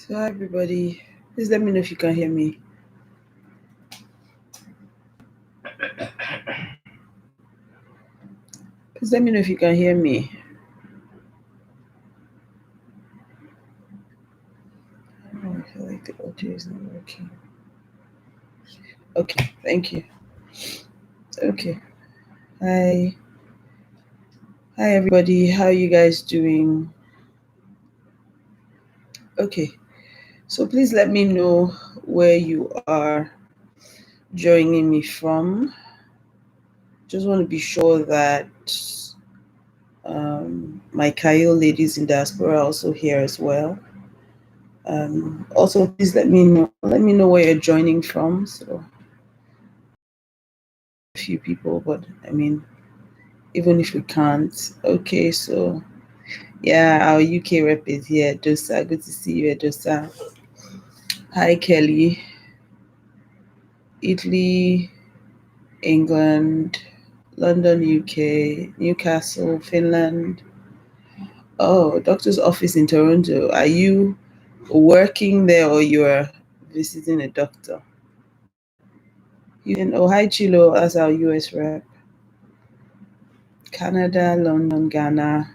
So hi everybody, please let me know if you can hear me. Please let me know if you can hear me. Oh, I feel like the audio is not working. Okay, thank you. Okay. Hi everybody, how are you guys doing? Okay, so please let me know where you are joining me from. Just want to be sure that my Kyle ladies in diaspora are also here as well. Also, please let me know where you're joining from. So a few people, but I mean, even if we can't, okay. So yeah, our UK rep is here. Dosa, good to see you, Dosa. Hi, Kelly. Italy, England, London, UK, Newcastle, Finland. Oh, doctor's office in Toronto. Are you working there or you are visiting a doctor? Oh, hi, Chilo, as our US rep. Canada, London, Ghana,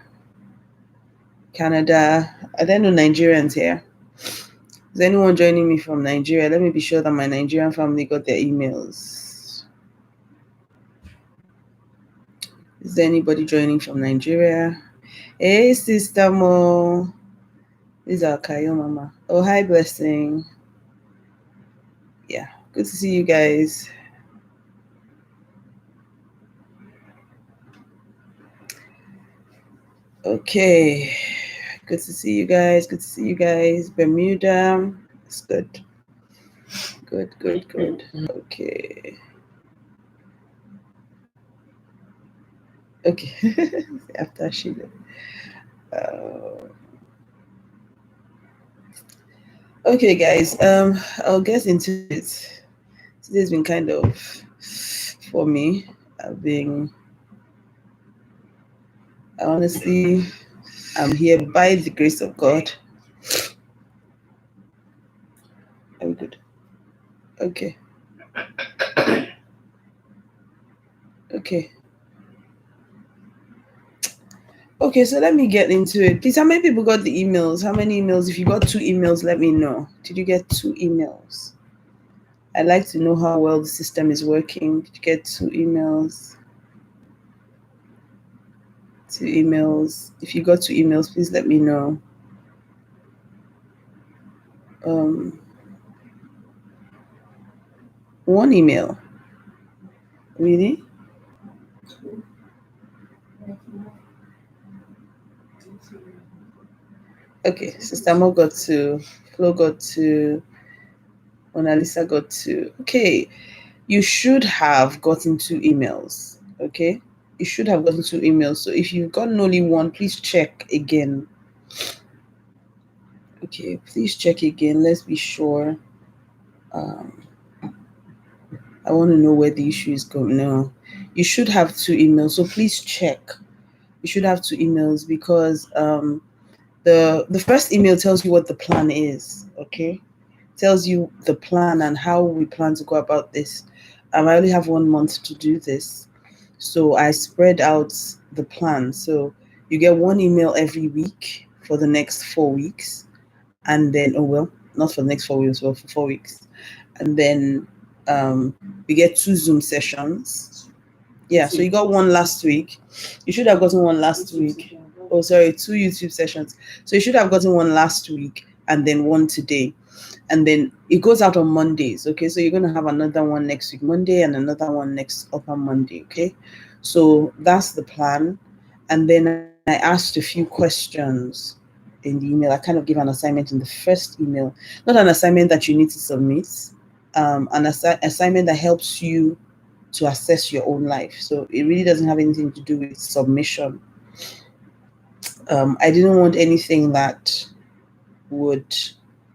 Canada. I don't know Nigerians here. Is anyone joining me from Nigeria? Let me be sure that my Nigerian family got their emails. Is there anybody joining from Nigeria? Hey, Sister Mo. This is our Kayo Mama. Oh, hi, Blessing. Yeah, good to see you guys. Okay, good to see you guys. Good to see you guys. Bermuda. It's good. Good. Okay. Okay. After Sheila. Okay, guys. I'll get into it. Today's been kind of for me. Honestly, I'm here by the grace of God. I'm good. Okay. Okay, so let me get into it. Please, how many people got the emails? How many emails? If you got 2 emails, let me know. Did you get 2 emails? I'd like to know how well the system is working. Did you get 2 emails? 2 emails. If you got 2 emails, please let me know. 1 email. Really? Okay, Sister Mo got 2. Flo got 2. Mona Lisa got 2. Okay, you should have gotten 2 emails. Okay, you should have gotten 2 emails. So if you've gotten only 1, please check again. Okay, please check again. Let's be sure. I want to know where the issue is going now. You should have 2 emails, so please check. You should have 2 emails because the first email tells you what the plan is. Okay, tells you the plan and how we plan to go about this. I only have 1 month to do this, so I spread out the plan. So you get 1 email every week for the next 4 weeks, and then not for the next 4 weeks, but for 4 weeks, and then we get 2 Zoom sessions. Yeah, so you got 1 last week. You should have gotten 1 last week. Oh, sorry, 2 YouTube sessions. So you should have gotten 1 last week. and then one today. And then it goes out on Mondays. Okay, so you're going to have another one next week, Monday, and another one next upper Monday. Okay, so that's the plan. And then I asked a few questions in the email. I kind of give an assignment in the first email, not an assignment that you need to submit, an assignment that helps you to assess your own life. So it really doesn't have anything to do with submission. I didn't want anything that would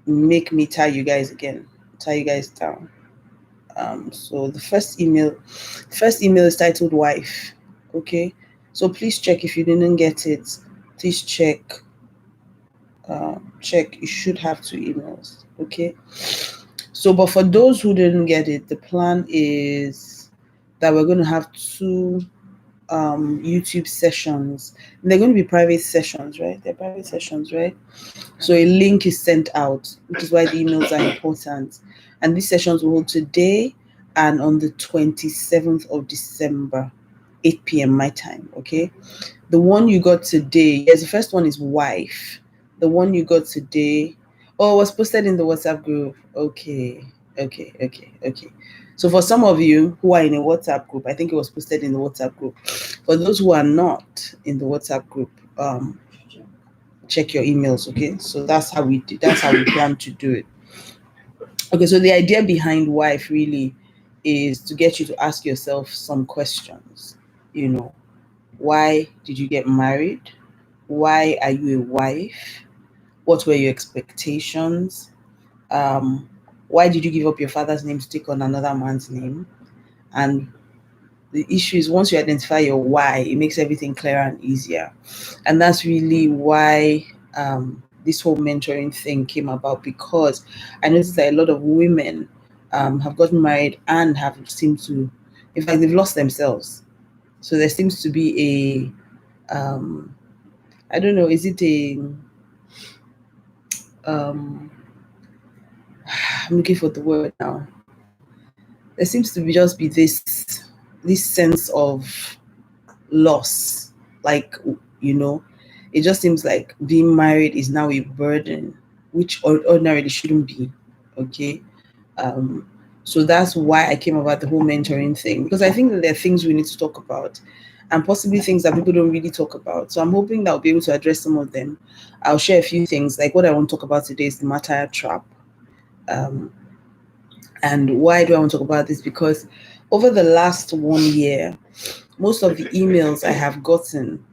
make me tie you guys down. So the first email is titled wife. Okay, so please check if you didn't get it. Please check. You should have 2 emails. Okay. So, but for those who didn't get it, the plan is that we're going to have 2 YouTube sessions. And they're going to be private sessions, right? They're private sessions, right? So a link is sent out, which is why the emails are important. And these sessions will hold today and on the 27th of December, 8 p.m. my time. Okay. The one you got today, yes, the first one is wife. The one you got today, oh, it was posted in the WhatsApp group. Okay. So for some of you who are in a WhatsApp group, I think it was posted in the WhatsApp group. For those who are not in the WhatsApp group, check your emails. Okay, so that's how we plan to do it. Okay, so the idea behind wife really is to get you to ask yourself some questions. Why did you get married? Why are you a wife? What were your expectations? Why did you give up your father's name to take on another man's name? And the issue is, once you identify your why, it makes everything clearer and easier. And that's really why this whole mentoring thing came about, because I noticed that a lot of women have gotten married and have seemed to, in fact, they've lost themselves. So there seems to be I don't know, is it I'm looking for the word now. There seems to be this sense of loss. Like, it just seems like being married is now a burden, which ordinarily shouldn't be. Okay. So that's why I came about the whole mentoring thing, because I think that there are things we need to talk about, and possibly things that people don't really talk about. So I'm hoping that I'll be able to address some of them. I'll share a few things. Like, what I want to talk about today is the martyr trap. And why do I want to talk about this? Because over the last 1 year, most of the emails I have gotten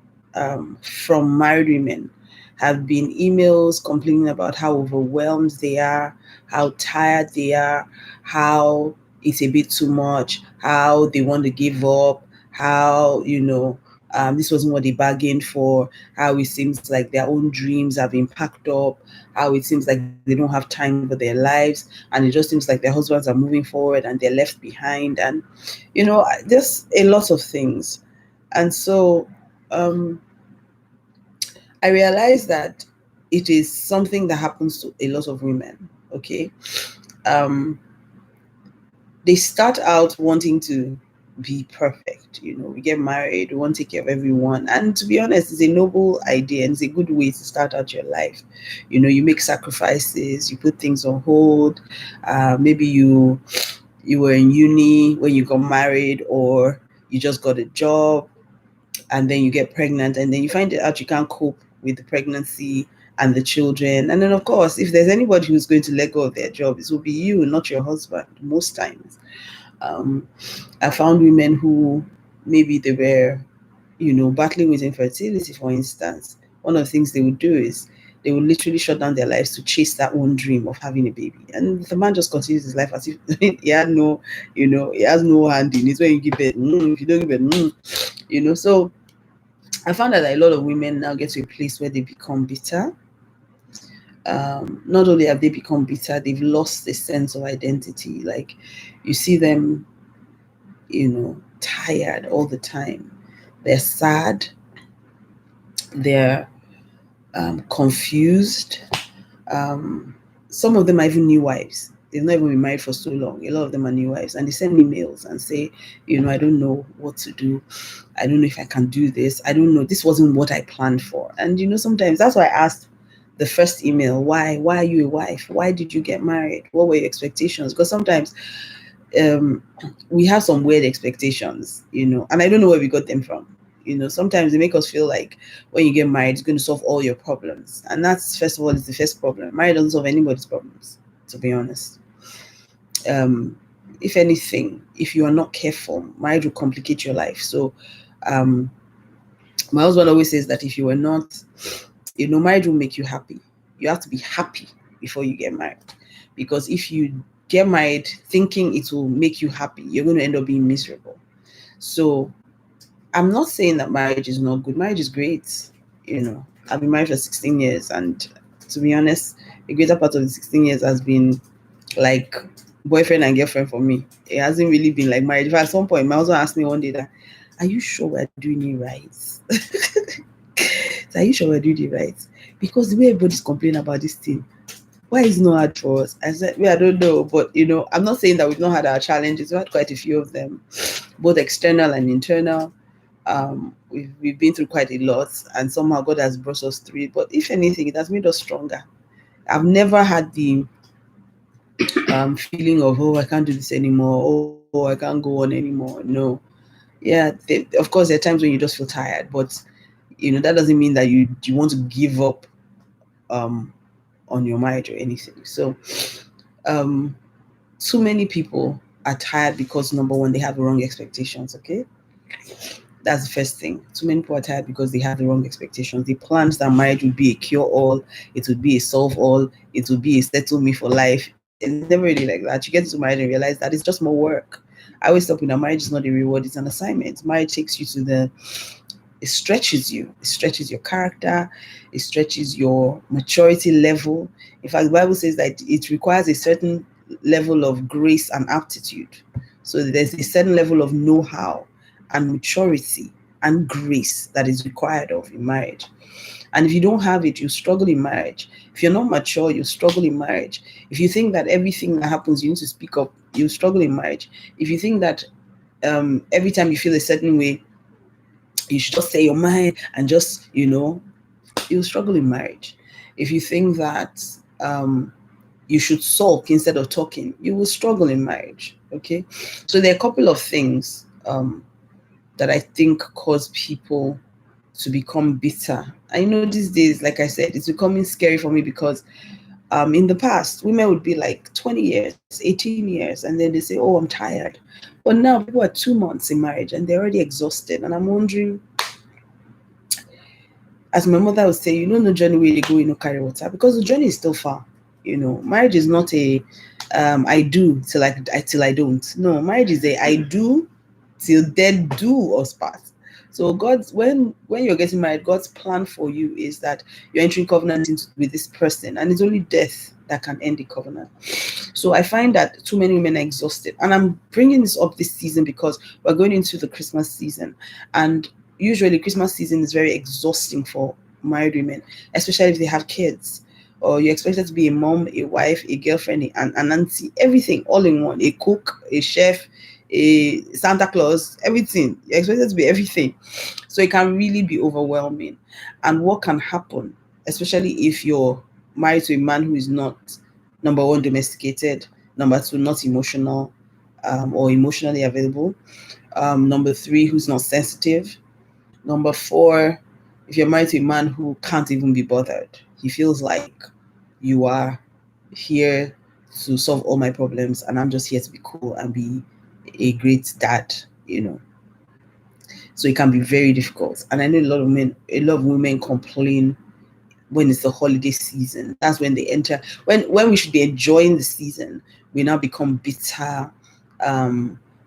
from married women have been emails complaining about how overwhelmed they are, how tired they are, how it's a bit too much, how they want to give up, how, this wasn't what they bargained for, how it seems like their own dreams have been packed up, how it seems like they don't have time for their lives, and it just seems like their husbands are moving forward and they're left behind, and just a lot of things. And so I realized that it is something that happens to a lot of women. Okay. They start out wanting to be perfect. We get married, we want to take care of everyone. And to be honest, it's a noble idea and it's a good way to start out your life. You make sacrifices, you put things on hold. Maybe you were in uni when you got married, or you just got a job and then you get pregnant, and then you find it out you can't cope with the pregnancy and the children. And then, of course, if there's anybody who's going to let go of their job, it will be you, not your husband, most times. I found women who maybe they were, battling with infertility, for instance. One of the things they would do is they would literally shut down their lives to chase that own dream of having a baby. And the man just continues his life as if he has no hand in it. When you give it, if you don't give it, So I found that a lot of women now get to a place where they become bitter. Not only have they become bitter, they've lost a sense of identity. Like, you see them, tired all the time. They're sad. They're confused. Some of them are even new wives. They've not even been married for so long. A lot of them are new wives, and they send me mails and say, I don't know what to do. I don't know if I can do this. I don't know. This wasn't what I planned for. And sometimes that's why I asked the first email. Why are you a wife? Why did you get married? What were your expectations? Because sometimes we have some weird expectations, and I don't know where we got them from. Sometimes they make us feel like when you get married, it's going to solve all your problems. And that's, first of all, is the first problem. Marriage doesn't solve anybody's problems, to be honest. If anything, if you are not careful, marriage will complicate your life. So my husband always says that if you are not, marriage will make you happy. You have to be happy before you get married. Because if you get married thinking it will make you happy, you're going to end up being miserable. So I'm not saying that marriage is not good. Marriage is great. I've been married for 16 years. And to be honest, the greater part of the 16 years has been like boyfriend and girlfriend for me. It hasn't really been like marriage. At some point, my husband asked me one day that, are you sure we're doing it right? So, are you sure we're doing it right? Because the way everybody's complaining about this thing, why is it not hard for us? I said, I don't know. But, I'm not saying that we've not had our challenges. We've had quite a few of them, both external and internal. We've been through quite a lot, and somehow God has brought us through it. But if anything, it has made us stronger. I've never had the feeling of, I can't do this anymore. I can't go on anymore. No. Yeah, of course, there are times when you just feel tired, but that doesn't mean that you want to give up on your marriage or anything. So too many people are tired because, number one, they have the wrong expectations. Okay, that's the first thing. Too many people are tired because they have the wrong expectations. They planned that marriage would be a cure-all, it would be a solve-all, it would be a settle me for life. It's never really like that. You get into marriage and realize that it's just more work. I always tell people, marriage is not a reward, it's an assignment. Marriage takes you to it stretches you. It stretches your character. It stretches your maturity level. In fact, the Bible says that it requires a certain level of grace and aptitude. So there's a certain level of know-how and maturity and grace that is required of in marriage. And if you don't have it, you struggle in marriage. If you're not mature, you struggle in marriage. If you think that everything that happens, you need to speak up, you struggle in marriage. If you think that every time you feel a certain way, you should just say your mind and just, you'll struggle in marriage. If you think that you should sulk instead of talking, you will struggle in marriage. Okay. So there are a couple of things that I think cause people to become bitter. I know these days, like I said, it's becoming scary for me because in the past, women would be like 20 years, 18 years, and then they say, I'm tired. But now people are 2 months in marriage and they're already exhausted. And I'm wondering, as my mother would say, no journey where they go, carry water, because the journey is still far. Marriage is not a I do till I don't. No, marriage is a I do till death do us part. So God's when you're getting married, God's plan for you is that you're entering covenant with this person, and it's only death that can end the covenant. So I find that too many women are exhausted, and I'm bringing this up this season because we're going into the Christmas season, and usually Christmas season is very exhausting for married women, especially if they have kids, or you're expected to be a mom, a wife, a girlfriend, an auntie, everything all in one, a cook, a chef, a Santa Claus, everything. You're expected to be everything. So it can really be overwhelming. And what can happen, especially if you're married to a man who is not, number one, domesticated, number two, not emotional or emotionally available, number three, who's not sensitive, number four, if you're married to a man who can't even be bothered, he feels like you are here to solve all my problems and I'm just here to be cool and be a great dad, So it can be very difficult. And I know a lot of women complain when it's the holiday season. That's when they enter, when we should be enjoying the season, we now become bitter.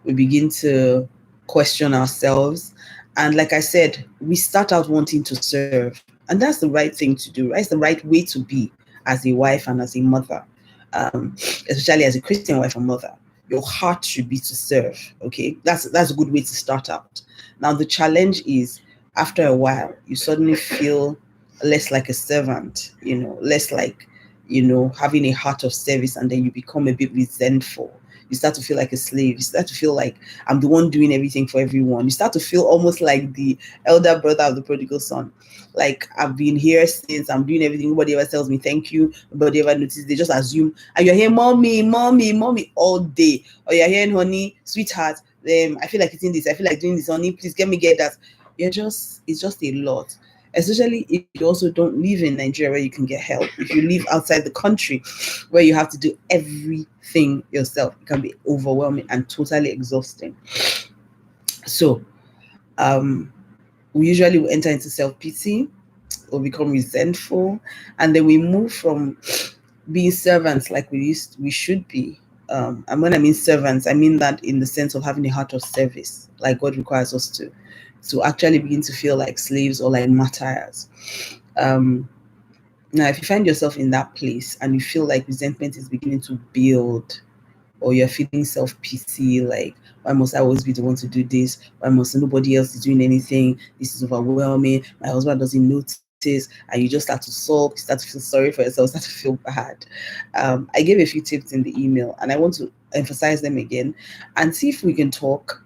We begin to question ourselves. And like I said, we start out wanting to serve. And that's the right thing to do, right? It's the right way to be as a wife and as a mother, especially as a Christian wife and mother. Your heart should be to serve, okay? That's a good way to start out. Now, the challenge is, after a while, you suddenly feel less like a servant, less like, having a heart of service, and then you become a bit resentful. you start to feel like a slave. You start to feel like I'm the one doing everything for everyone. You start to feel almost like the elder brother of the prodigal son. Like, I've been here since, I'm doing everything. Nobody ever tells me thank you. Nobody ever notices. They just assume, and you're here, mommy, mommy, mommy, all day. Or you're hearing, honey, sweetheart, I feel like eating this. I feel like doing this, honey. Please get that. It's just a lot. Especially if you also don't live in Nigeria where you can get help. If you live outside the country where you have to do everything yourself, it can be overwhelming and totally exhausting. So, we usually will enter into self-pity or become resentful, and then we move from being servants like we should be. And when I mean servants, I mean that in the sense of having a heart of service, like God requires us to actually begin to feel like slaves or like martyrs. Now, if you find yourself in that place and you feel like resentment is beginning to build, or you're feeling self-pity, like, why must I always be the one to do this? Why must nobody else be doing anything? This is overwhelming. My husband doesn't notice. And you just start to sulk, start to feel sorry for yourself, start to feel bad. I gave a few tips in the email, and I want to emphasize them again and see if we can talk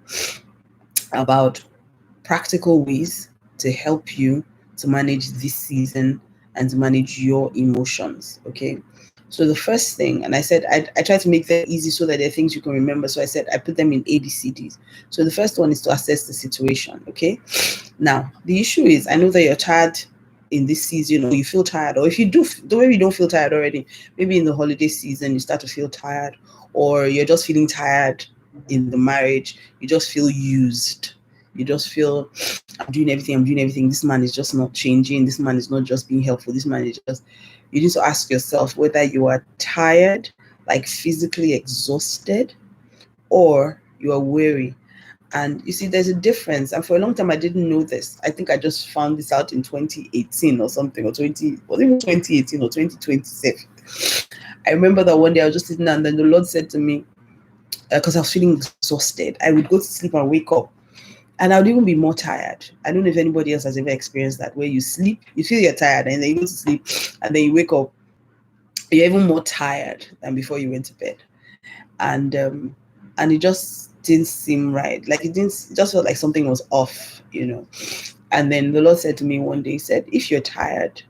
about practical ways to help you to manage this season and to manage your emotions. Okay. So the first thing, and I said I try to make them easy so that they're things you can remember. So I said I put them in ABCDs. So the first one is to assess the situation. Okay. Now, the issue is, I know that you're tired in this season, or you feel tired, or if you do, maybe you don't feel tired already, maybe in the holiday season you start to feel tired, or you're just feeling tired in the marriage, you just feel used. You just feel, I'm doing everything. This man is just not changing. This man is not just being helpful. This man is just, you need to ask yourself whether you are tired, like physically exhausted, or you are weary. And you see, there's a difference. And for a long time, I didn't know this. I think I just found this out in 2018 or something, or was it 2018 or 2027? I remember that one day I was just sitting there, and then the Lord said to me, because I was feeling exhausted, I would go to sleep and wake up, and I would even be more tired. I don't know if anybody else has ever experienced that, where you sleep, you feel you're tired, and then you go to sleep, and then you wake up, you're even more tired than before you went to bed. And it just didn't seem right. Like, it just felt like something was off, And then the Lord said to me one day, he said, if you're tired,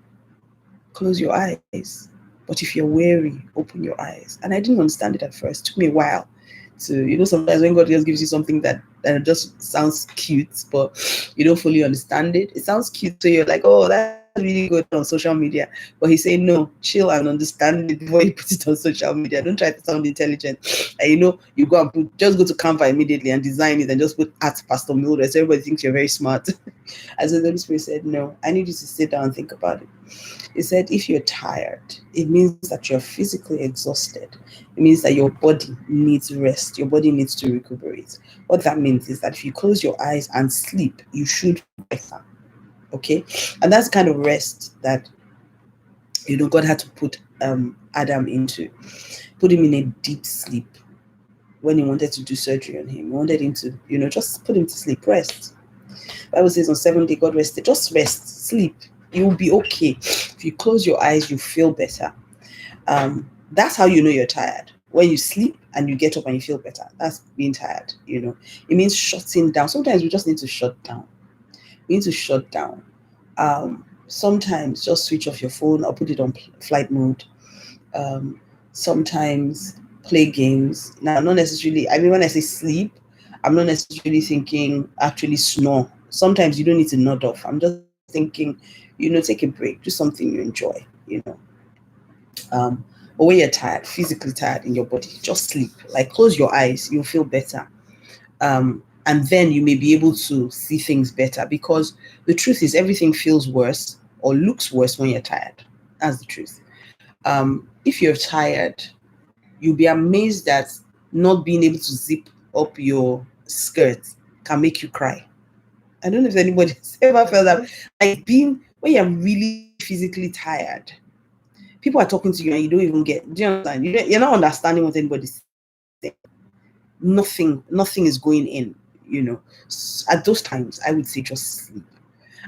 close your eyes. But if you're weary, open your eyes. And I didn't understand it at first. It took me a while to, sometimes when God just gives you something that just sounds cute, but you don't fully understand it. It sounds cute, so you're like, oh, that's really good on social media. But he's saying, no, chill and understand it before you put it on social media. Don't try to sound intelligent. And you go and just go to Canva immediately and design it and just put at Pastor Mildred, so everybody thinks you're very smart. And so the Holy Spirit said, no, I need you to sit down and think about it. He said, if you're tired, it means that you're physically exhausted. It means that your body needs rest. Your body needs to recuperate. What that means is that if you close your eyes and sleep, you should be better. Okay? And that's the kind of rest that, God had to put Adam into. Put him in a deep sleep when he wanted to do surgery on him. He wanted him to, just put him to sleep, rest. The Bible says on 7th day, God rested. Just rest, sleep. You'll be okay. If you close your eyes, you feel better. That's how you know you're tired. When you sleep and you get up and you feel better, that's being tired. It means shutting down. Sometimes we just need to shut down. We need to shut down. Sometimes just switch off your phone or put it on flight mode. Sometimes play games. Now, not necessarily, when I say sleep, I'm not necessarily thinking actually snore. Sometimes you don't need to nod off. I'm just thinking, take a break, do something you enjoy, But when you're tired, physically tired in your body, just sleep. Like, close your eyes, you'll feel better. And then you may be able to see things better, because the truth is everything feels worse or looks worse when you're tired. That's the truth. If you're tired, you'll be amazed that not being able to zip up your skirt can make you cry. I don't know if anybody's ever felt that. Like, when you're really physically tired, people are talking to you and you don't even get, do you understand? You're not understanding what anybody's saying. Nothing is going in, At those times, I would say just sleep.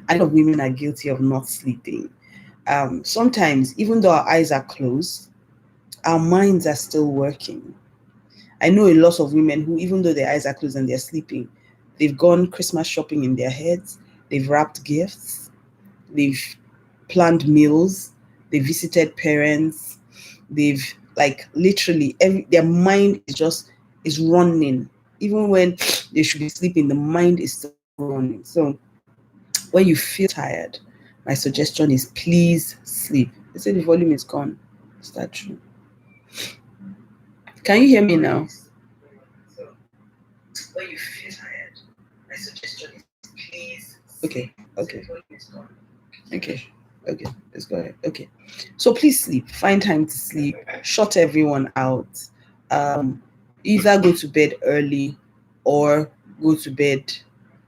A lot of women are guilty of not sleeping. Sometimes, even though our eyes are closed, our minds are still working. I know a lot of women who, even though their eyes are closed and they're sleeping, they've gone Christmas shopping in their heads, they've wrapped gifts, they've planned meals, they visited parents, they've like literally their mind is running. Even when they should be sleeping, the mind is still running. So when you feel tired, my suggestion is please sleep. They say the volume is gone. Is that true? Can you hear me now? So when you feel tired, my suggestion is please sleep. Okay, let's go ahead. Okay, so please sleep. Find time to sleep. Shut everyone out. Either go to bed early or go to bed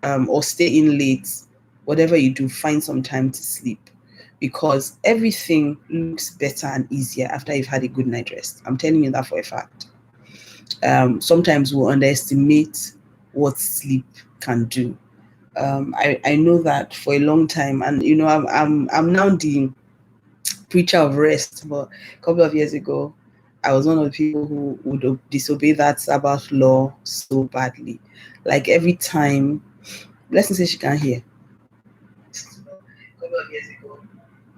or stay in late. Whatever you do, find some time to sleep, because everything looks better and easier after you've had a good night rest. I'm telling you that for a fact. Sometimes we'll underestimate what sleep can do. I know that for a long time, and I'm now the preacher of rest. But a couple of years ago, I was one of the people who would disobey that Sabbath law so badly. Like every time, Blessing says she can't hear. A couple of years ago,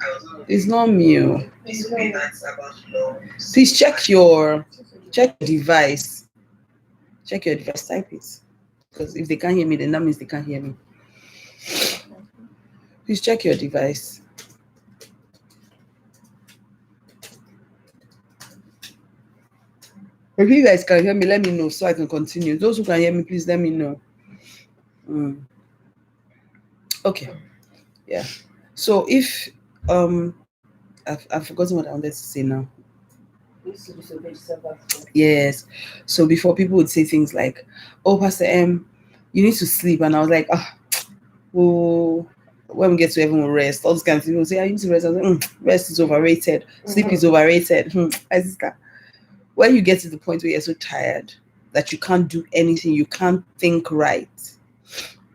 I was one of it's not me. Disobey that Sabbath law. Please check your device. Check your device. Type it, because if they can't hear me, then that means they can't hear me. Please check your device. If you guys can hear me, let me know so I can continue. Those who can hear me, please let me know. Okay. Yeah. So if I've forgotten what I wanted to say now. Yes. So before, people would say things like, "Oh, Pastor M, you need to sleep," and I was like, "Oh, when we get to heaven, we'll rest." All these kind of people say, "I need to rest." I was like, "Rest is overrated. Sleep is overrated." When you get to the point where you're so tired that you can't do anything, you can't think right,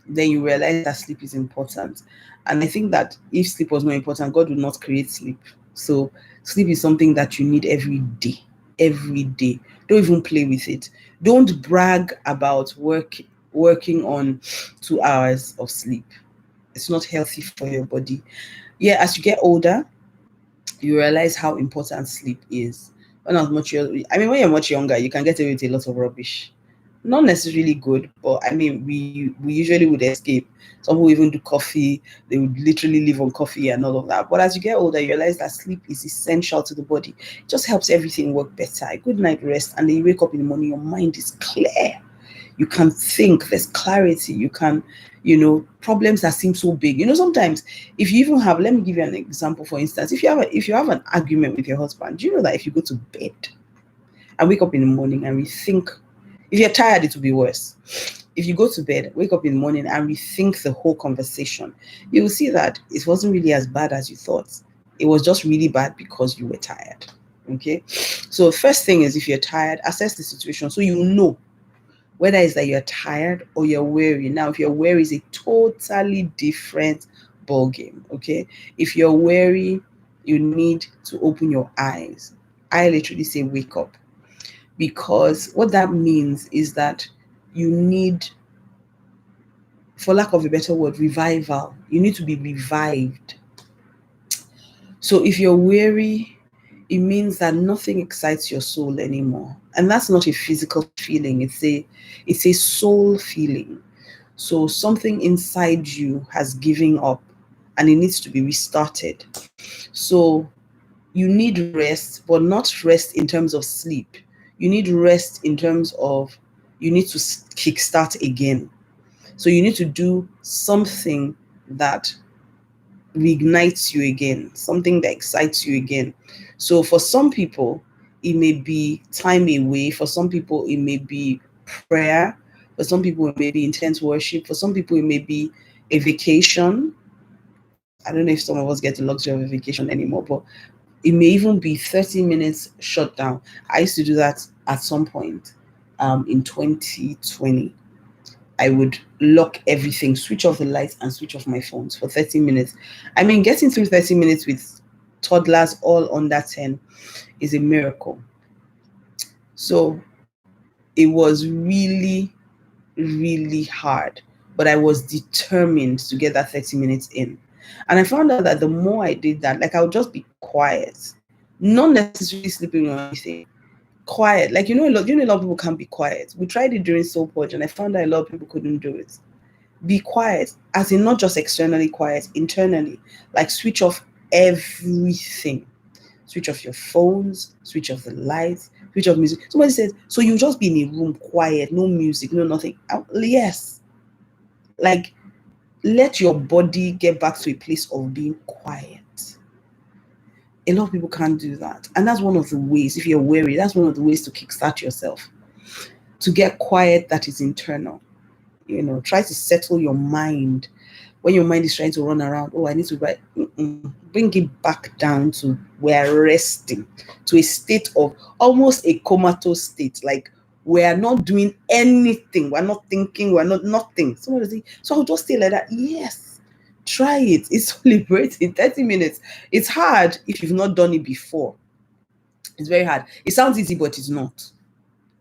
then you realize that sleep is important. And I think that if sleep was not important, God would not create sleep. So sleep is something that you need every day. Every day. Don't even play with it. Don't brag about working on 2 hours of sleep. It's not healthy for your body. Yeah, as you get older, you realize how important sleep is. When when you're much younger, you can get away with a lot of rubbish. Not necessarily good, but we usually would escape. Some people even do coffee. They would literally live on coffee and all of that. But as you get older, you realize that sleep is essential to the body. It just helps everything work better. A good night rest, and then you wake up in the morning, your mind is clear. You can think, there's clarity. You can, problems that seem so big. Sometimes if you even have, let me give you an example. For instance, if you have an argument with your husband, do you know that if you go to bed and wake up in the morning and rethink, if you're tired, it will be worse. If you go to bed, wake up in the morning and rethink the whole conversation, you will see that it wasn't really as bad as you thought. It was just really bad because you were tired. Okay. So first thing is, if you're tired, assess the situation so you know whether it's that you're tired or you're weary. Now, if you're weary, is a totally different ball game. Okay. If you're weary, you need to open your eyes. I literally say wake up, because what that means is that you need, for lack of a better word, revival. You need to be revived. So if you're weary, it means that nothing excites your soul anymore. And that's not a physical feeling. It's a soul feeling. So something inside you has given up and it needs to be restarted. So you need rest, but not rest in terms of sleep. You need rest in terms of, you need to kickstart again. So you need to do something that reignites you again, something that excites you again. So for some people, it may be time away. For some people, it may be prayer. For some people, it may be intense worship. For some people, it may be a vacation. I don't know if some of us get the luxury of a vacation anymore, but it may even be 30 minutes shut down. I used to do that at some point in 2020. I would lock everything, switch off the lights and switch off my phones for 30 minutes. Getting through 30 minutes with toddlers all under 10 is a miracle. So It was really, really hard, but I was determined to get that 30 minutes in. And I found out that the more I did that, like I would just be quiet, not necessarily sleeping or anything. Quiet, like a lot of people can't be quiet. We tried it during soul purge, and I found that a lot of people couldn't do it. Be quiet, as in not just externally quiet, internally, like switch off everything. Switch off your phones, switch off the lights, switch off music. Somebody said, so you just be in a room quiet, no music, no nothing. Yes. Like, let your body get back to a place of being quiet. A lot of people can't do that. And that's one of the ways, if you're weary, that's one of the ways to kickstart yourself. To get quiet that is internal. Try to settle your mind. When your mind is trying to run around, oh, I need to write, bring it back down to we're resting, to a state of almost a comatose state. Like we're not doing anything, we're not thinking, we're not nothing. Somebody say, so I'll just stay like that. Yes, try it. It's liberating. 30 minutes. It's hard if you've not done it before. It's very hard. It sounds easy, but it's not.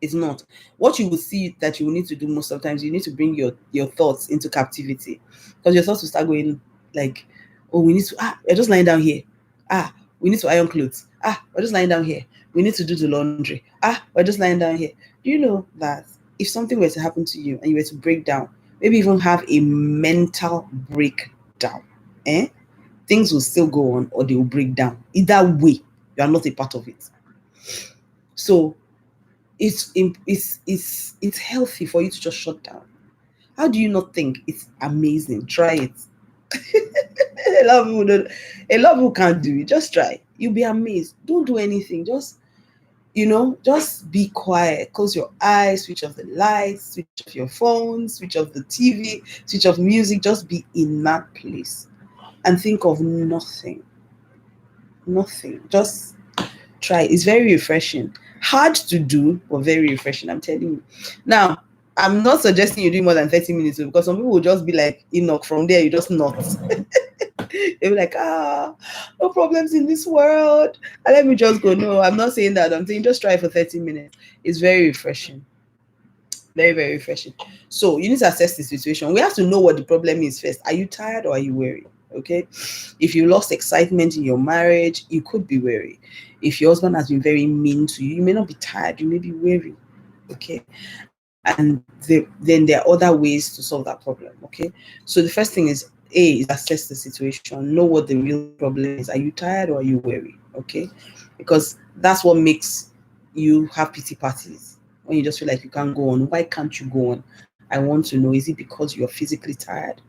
It's not. What you will see that you will need to do most of the times, you need to bring your thoughts into captivity, because your thoughts will start going like, oh, we need to, we're just lying down here. We need to iron clothes. We're just lying down here. We need to do the laundry. We're just lying down here. Do you know that if something were to happen to you and you were to break down, maybe even have a mental breakdown, things will still go on or they will break down. Either way, you are not a part of it. So it's healthy for you to just shut down. How do you not think it's amazing? Try it. A lot of people can't do it. Just try. You'll be amazed. Don't do anything. Just be quiet. Close your eyes, switch off the lights, switch off your phone, switch off the TV, switch off music. Just be in that place and think of nothing. Nothing. Just try. It's very refreshing. Hard to do, but very refreshing, I'm telling you. Now, I'm not suggesting you do more than 30 minutes, because some people will just be like, Enoch, from there, you just not. They'll be like, no problems in this world. And let me just go. No, I'm not saying that. I'm saying just try for 30 minutes. It's very refreshing. Very, very refreshing. So you need to assess the situation. We have to know what the problem is first. Are you tired or are you weary? Okay. If you lost excitement in your marriage, you could be weary. If your husband has been very mean to you, you may not be tired, you may be weary. Okay. And then there are other ways to solve that problem. Okay. So the first thing is assess the situation, know what the real problem is. Are you tired or are you weary? Okay. Because that's what makes you have pity parties. When you just feel like you can't go on. Why can't you go on? I want to know, is it because you're physically tired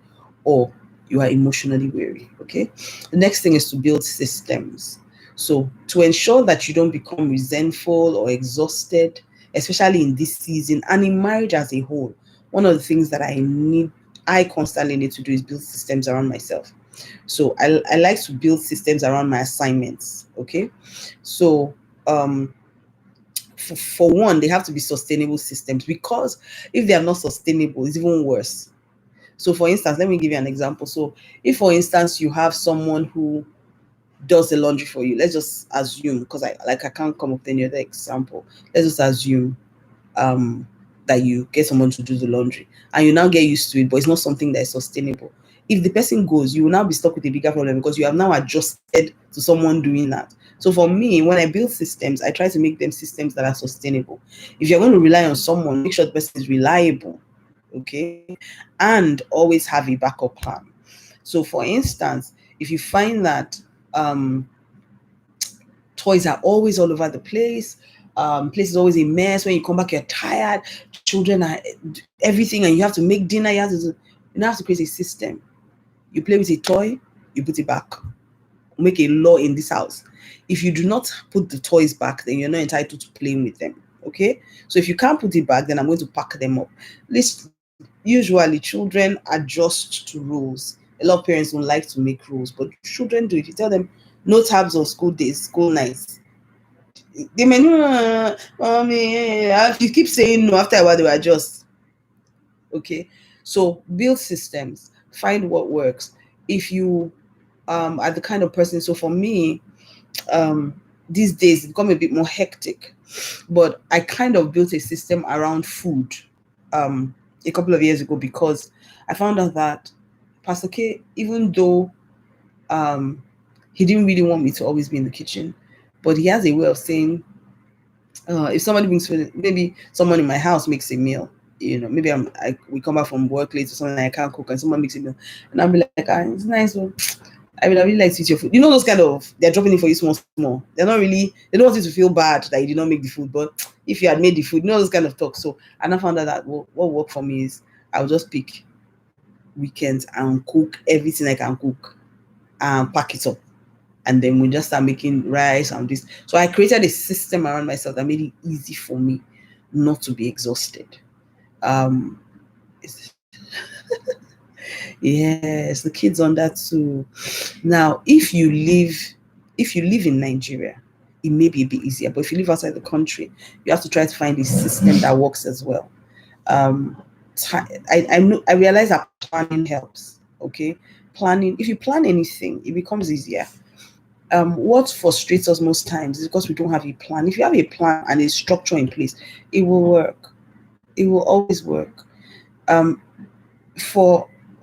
or you are emotionally weary? Okay. The next thing is to build systems. So to ensure that you don't become resentful or exhausted, especially in this season and in marriage as a whole, one of the things that I constantly need to do is build systems around myself. So I like to build systems around my assignments. Okay. So for one, they have to be sustainable systems, because if they are not sustainable, it's even worse. So for instance, let me give you an example. So if, for instance, you have someone who does the laundry for you, let's just assume, because I can't come up with any other example. Let's just assume that you get someone to do the laundry and you now get used to it, but it's not something that is sustainable. If the person goes, you will now be stuck with a bigger problem, because you have now adjusted to someone doing that. So for me, when I build systems, I try to make them systems that are sustainable. If you're going to rely on someone, make sure the person is reliable, okay, and always have a backup plan. So for instance, if you find that toys are always all over the place, place is always a mess, when you come back you're tired, children are everything, and you have to make dinner, you have to create a system. You play with a toy, you put it back. Make a law in this house: if you do not put the toys back, then you're not entitled to playing with them. Okay, so if you can't put it back, then I'm going to pack them up. Usually children adjust to rules. A lot of parents don't like to make rules, but children do. If you tell them no tabs on school days, school nights, they may mommy, if you keep saying no, after a while they will adjust. Okay, so build systems, find what works. If you are the kind of person, so for me, these days it's become a bit more hectic. But I kind of built a system around food a couple of years ago, because I found out that Pastor K, even though he didn't really want me to always be in the kitchen, but he has a way of saying, if somebody brings food, maybe someone in my house makes a meal, maybe we come back from work late or something, I can't cook, and someone makes a meal, and I'll be like, it's nice, well, I really like to eat your food. Those kind of, they're dropping it for you small. They don't want you to feel bad that you did not make the food, but if you had made the food, those kind of talk. So, and I found out that what worked for me is I'll just pick weekends and cook everything I can cook and pack it up. And then we just start making rice and this. So I created a system around myself that made it easy for me not to be exhausted. Yes, the kids on that too. Now, if you live in Nigeria, it may be a bit easier. But if you live outside the country, you have to try to find a system that works as well. I realize that planning helps. Okay, planning. If you plan anything, it becomes easier. What frustrates us most times is because we don't have a plan. If you have a plan and a structure in place, it will work. It will always work.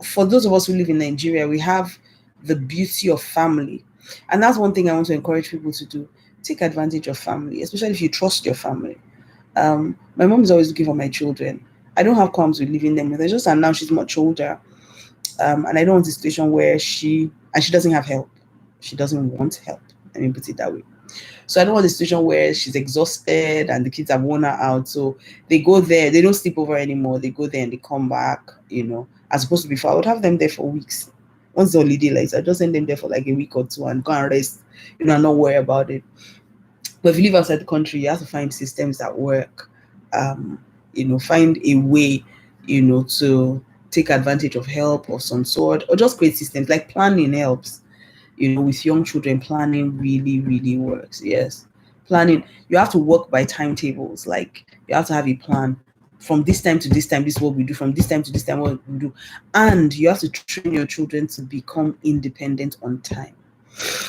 For those of us who live in Nigeria, we have the beauty of family. And that's one thing I want to encourage people to do. Take advantage of family, especially if you trust your family. My mom is always looking for my children. I don't have qualms with leaving them with her, just and now she's much older. And I don't want a situation where she doesn't have help. She doesn't want help. Let me put it that way. So I don't want a situation where she's exhausted and the kids have worn her out. So they go there, they don't sleep over anymore. They go there and they come back, as opposed to before. I would have them there for weeks. Once the holiday lights, I just send them there for like a week or two and go and rest, and not worry about it. But if you live outside the country, you have to find systems that work. Find a way, to take advantage of help of some sort, or just create systems. Like planning helps. With young children, planning really, really works. Yes. Planning, you have to work by timetables. Like you have to have a plan. From this time to this time, this is what we do. From this time to this time, what we do. And you have to train your children to become independent on time.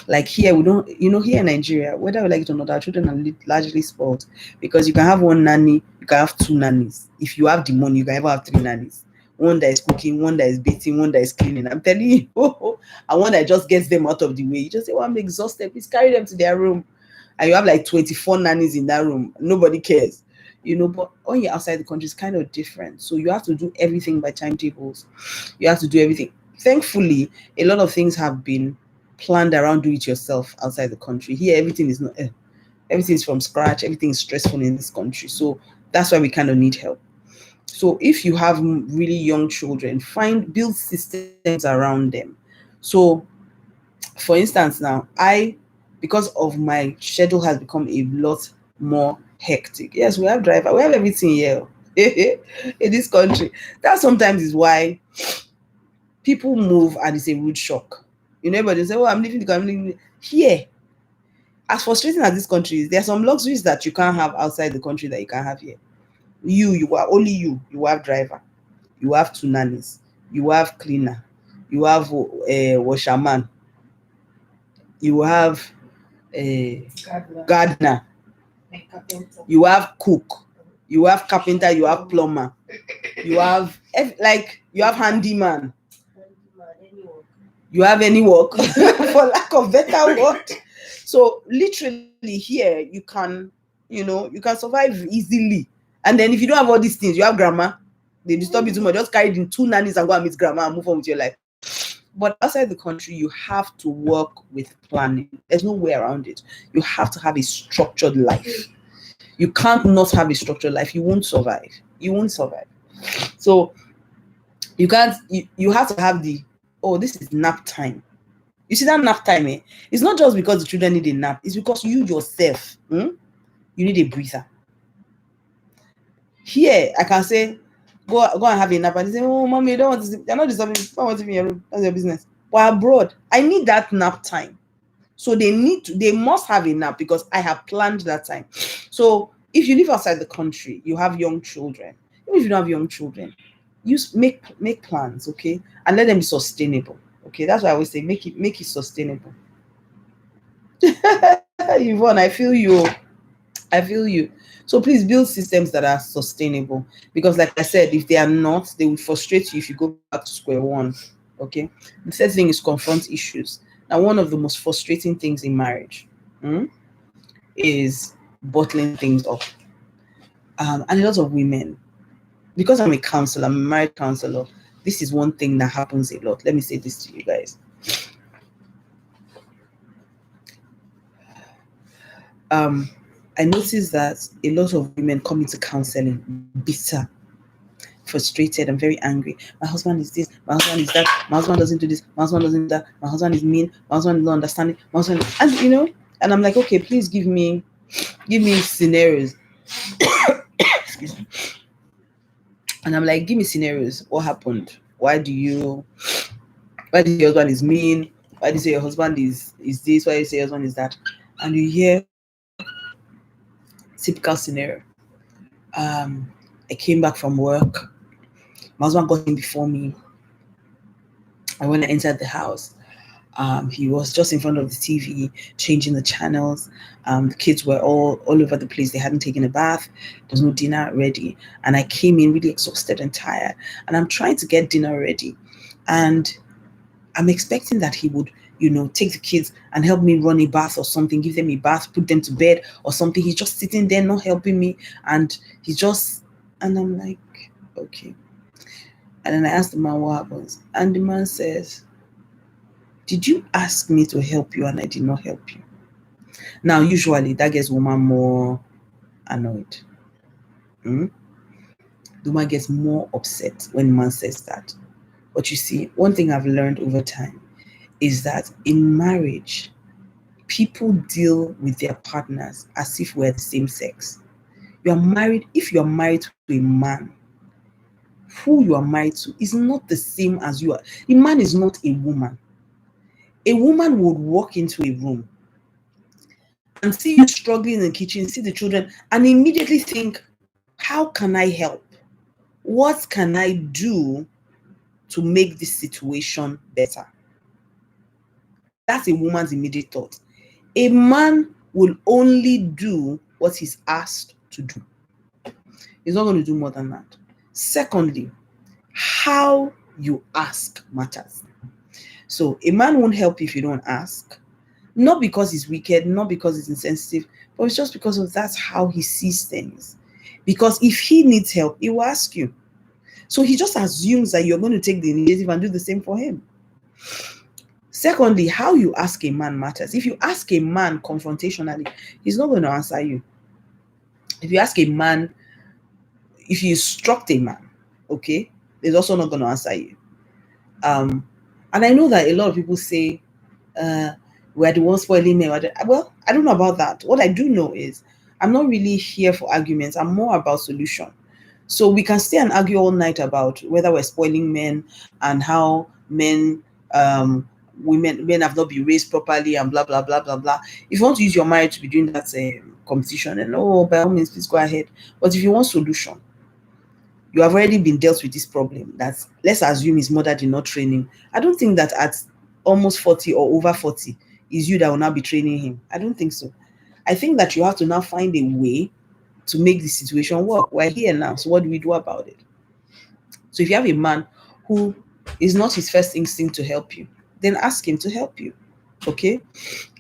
Like here, we don't, here in Nigeria, whether we like it or not, our children are largely spoiled, because you can have one nanny, you can have two nannies. If you have the money, you can ever have three nannies. One that is cooking, one that is bathing, one that is cleaning. I'm telling you, and one that just gets them out of the way. You just say, I'm exhausted. Please carry them to their room. And you have like 24 nannies in that room. Nobody cares. But when you're outside the country, it's kind of different. So you have to do everything by timetables. You have to do everything. Thankfully, a lot of things have been planned around do it yourself outside the country. Here, everything is not, everything is from scratch. Everything is stressful in this country. So that's why we kind of need help. So if you have really young children, build systems around them. So for instance, now because of my schedule has become a lot more hectic. Yes, we have driver, we have everything here in this country. That sometimes is why people move and it's a rude shock. Everybody say, I'm leaving the country. Here, as frustrating as this country is, there are some luxuries that you can't have outside the country that you can have here. You are only you have driver, you have two nannies, you have cleaner, you have washerman, you have gardener, you have cook, you have carpenter, you have plumber, you have handyman, you have any work for lack of better word. So literally here you can survive easily. And then if you don't have all these things, you have grandma, they disturb you too much, just carry in two nannies and go and meet grandma and move on with your life. But outside the country, you have to work with planning. There's no way around it. You have to have a structured life. You can't not have a structured life. You won't survive. So you can't, you have to have this is nap time. You see that nap time, it's not just because the children need a nap. It's because you yourself, you need a breather. Here, I can say, go and have a nap, and they say, mommy, you don't want to sleep. They're not disturbing you. Don't want to be in your room. That's your business. But abroad, I need that nap time. So they must have a nap because I have planned that time. So if you live outside the country, you have young children. Even if you don't have young children, make plans, okay? And let them be sustainable. Okay, that's why I always say make it sustainable. Yvonne, I feel you. I feel you. So please build systems that are sustainable, because like I said, if they are not, they will frustrate you if you go back to square one. Okay. The third thing is confront issues. Now, one of the most frustrating things in marriage is bottling things up. And a lot of women, because I'm a counselor, I'm a marriage counselor, this is one thing that happens a lot. Let me say this to you guys. I noticed that a lot of women come into counseling bitter, frustrated, and very angry. My husband is this, my husband is that, my husband doesn't do this, my husband doesn't do that, my husband is mean, my husband is not understanding, my husband, and and I'm like, okay, please give me scenarios. Excuse me. And I'm like, give me scenarios. What happened? Why do your husband is mean? Why do you say your husband is this? Why do you say your husband is that? And you hear typical scenario. I came back from work. My husband got in before me. And when I entered the house, he was just in front of the TV, changing the channels. The kids were all over the place. They hadn't taken a bath. There was no dinner ready. And I came in really exhausted and tired. And I'm trying to get dinner ready. And I'm expecting that he would, take the kids and help me run a bath or something, give them a bath, put them to bed or something. He's just sitting there, not helping me. And I'm like, okay. And then I asked the man what happens. And the man says, did you ask me to help you and I did not help you? Now, usually that gets woman more annoyed. The woman gets more upset when the man says that. But you see, one thing I've learned over time is that in marriage, people deal with their partners as if we're the same sex. If you're married to a man, who you are married to is not the same as you are. A man is not a woman. A woman would walk into a room and see you struggling in the kitchen, see the children, and immediately think, how can I help? What can I do to make this situation better? That's a woman's immediate thought. A man will only do what he's asked to do. He's not going to do more than that. Secondly, how you ask matters. So a man won't help if you don't ask. Not because he's wicked, not because he's insensitive, but it's just because of that's how he sees things. Because if he needs help, he will ask you. So he just assumes that you're going to take the initiative and do the same for him. Secondly, how you ask a man matters. If you ask a man confrontationally, he's not going to answer you. If you ask a man, if you instruct a man, okay, he's also not going to answer you. And I know that a lot of people say, we're the ones spoiling men. Well, I don't know about that. What I do know is I'm not really here for arguments. I'm more about solution. So we can stay and argue all night about whether we're spoiling men and how men have not been raised properly and blah blah blah blah blah. If you want to use your marriage to be doing that competition, then by all means, please go ahead. But if you want solution, you have already been dealt with this problem. That, let's assume, his mother did not train him. I don't think that at almost 40 or over 40 is you that will now be training him. I don't think so. I think that you have to now find a way to make the situation work. We're here now, so what do we do about it? So if you have a man who is not his first instinct to help you, then ask him to help you. Okay?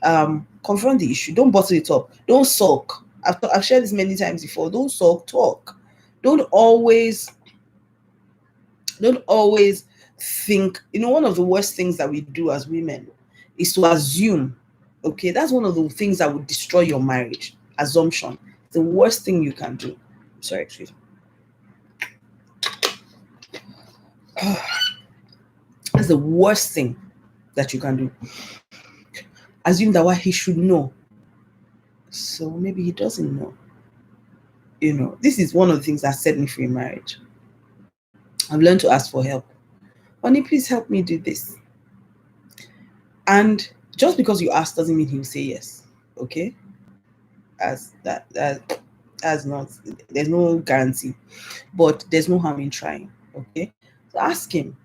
Confront the issue. Don't bottle it up. Don't sulk. I've shared this many times before. Don't sulk. Talk. Don't always think. One of the worst things that we do as women is to assume. Okay, that's one of the things that would destroy your marriage. Assumption. The worst thing you can do. Sorry, excuse me. That's the worst thing that you can do. Assume that what he should know. So maybe he doesn't know. This is one of the things that set me free in marriage. I've learned to ask for help. Honey, please help me do this. And just because you ask doesn't mean he'll say yes. Okay? As that's not, there's no guarantee. But there's no harm in trying. Okay? So ask him.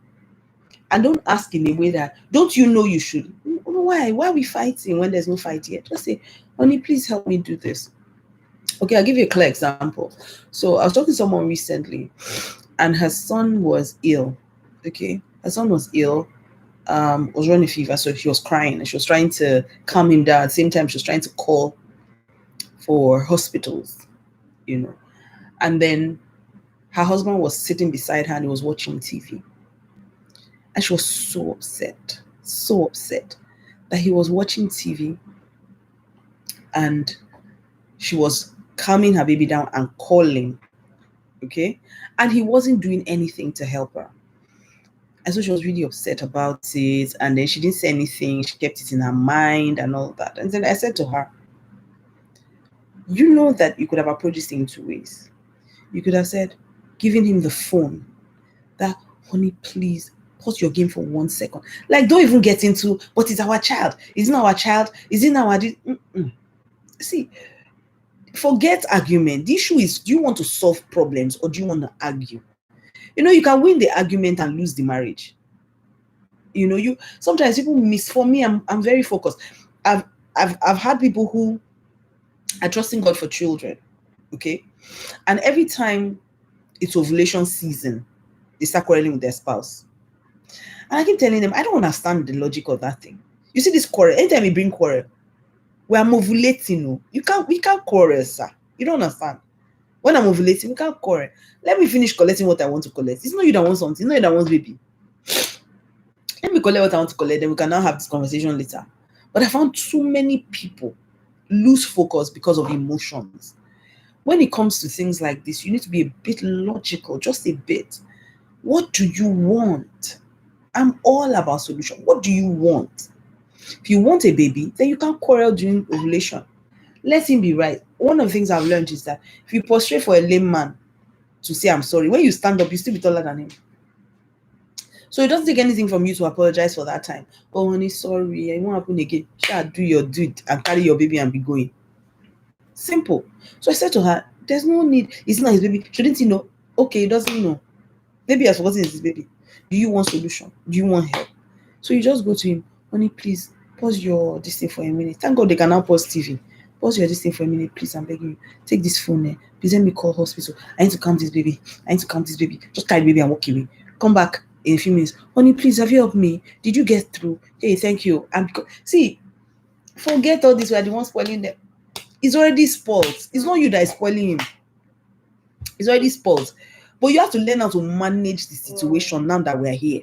And don't ask in a way that, don't you know you should? Why? Why are we fighting when there's no fight yet? Just say, honey, please help me do this. Okay, I'll give you a clear example. So I was talking to someone recently, and her son was ill. Okay, her son was ill. Was running fever, so she was crying, and she was trying to calm him down. At the same time, she was trying to call for hospitals, you know. And then her husband was sitting beside her and he was watching TV. And she was so upset that he was watching TV and she was calming her baby down and calling. Okay. And he wasn't doing anything to help her. And so she was really upset about it. And then she didn't say anything. She kept it in her mind and all that. And then I said to her, you know that you could have approached this thing in two ways. You could have said, giving him the phone, that, honey, please pause your game for 1 second. Like, don't even get into, but it's our child. It's not our child. Is it our... See, forget argument. The issue is, do you want to solve problems or do you want to argue? You know, you can win the argument and lose the marriage. You know, sometimes people miss. For me, I'm very focused. I've had people who are trusting God for children. Okay. And every time it's ovulation season, they start quarreling with their spouse. And I keep telling them, I don't understand the logic of that thing. You see this quarrel, anytime we bring quarrel, we are ovulating. We can't quarrel, sir. You don't understand. When I'm ovulating, we can't quarrel. Let me finish collecting what I want to collect. It's not you that wants something, it's not you that wants baby. Let me collect what I want to collect, then we can now have this conversation later. But I found too many people lose focus because of emotions. When it comes to things like this, you need to be a bit logical, just a bit. What do you want? I'm all about solution. What do you want? If you want a baby, then you can't quarrel during ovulation. Let him be right. One of the things I've learned is that if you prostrate for a lame man to say I'm sorry, when you stand up, you still be taller than him. So it doesn't take anything from you to apologize for that time. Oh, honey, sorry, I won't happen again. Shall do your dude and carry your baby and be going. Simple. So I said to her, there's no need. It's not his baby. Shouldn't he know? Okay, he doesn't know. Maybe he has forgotten it's his baby. Do you want solution? Do you want help? So you just go to him, honey, please pause your this thing for a minute. Thank God they can now pause TV. Pause your this thing for a minute, please. I'm begging you. Take this phone. Please let me call hospital. I need to calm this baby. Just carry the baby and walk away. Come back in a few minutes. Honey, please, have you helped me? Did you get through? Hey, thank you. And see, forget all this. We are the ones spoiling them. It's already spoiled. It's not you that is spoiling him. It's already spoiled. But you have to learn how to manage the situation now that we're here.